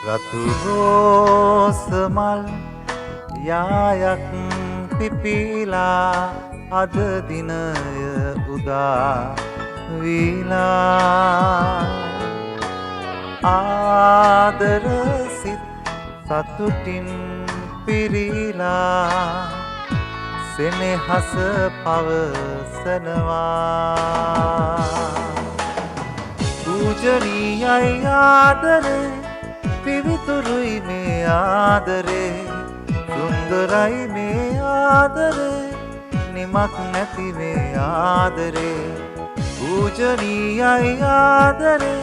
රතු රෝස මල් යායක් පිපිලා අද දිනය උදා වීලා ආදර සිත් සතුටින් පිරීලා සෙනෙහස පවසනවා පූජනීයයි ආදරේ පිවිතුරුයි මේ ආදරේ සුන්දරයි මේ ආදරේ නිමක් නැති මේ ආදරේ පූජනීයයි ආදරේ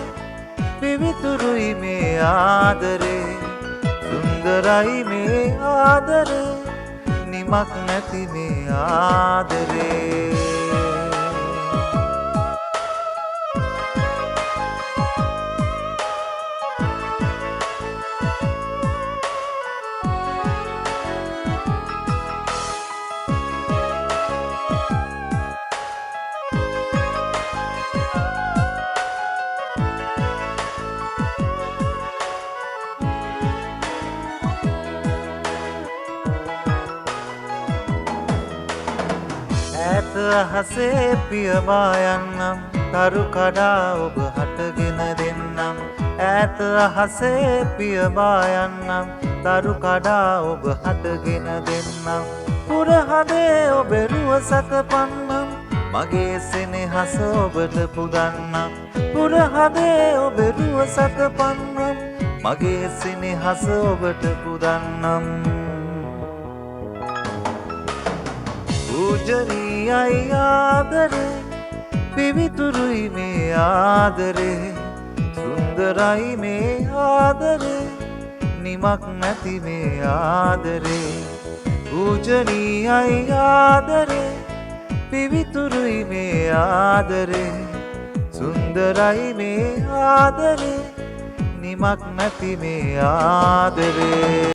පිවිතුරුයි මේ ආදරේ සුන්දරයි මේ ආදරේ නිමක් නැති මේ ආදරේ ඈත අහසේ පියවා යන්නම් තරු කඩා ඔබ හටගෙන දෙන්නම් ඈත අහසේ පියවා යන්නම් තරු කඩා ඔබ හටගෙන දෙන්නම් පුරහදේ ඔබ රුව සකපන්නම් මගේ සෙනෙහස ඔබට පුදන්නම් පුරහදේ ඔබ රුව සකපන්නම් මගේ සෙනෙහස ඔබට පුදන්නම් පූජනීයයි ආදරේ පිවිතුරුයි මේ ආදරේ සුන්දරයි මේ ආදරේ නිමක් නැති මේ ආදරේ පූජනීයයි ආදරේ පිවිතුරුයි මේ ආදරේ සුන්දරයි මේ ආදරේ නිමක් නැති මේ ආදරේ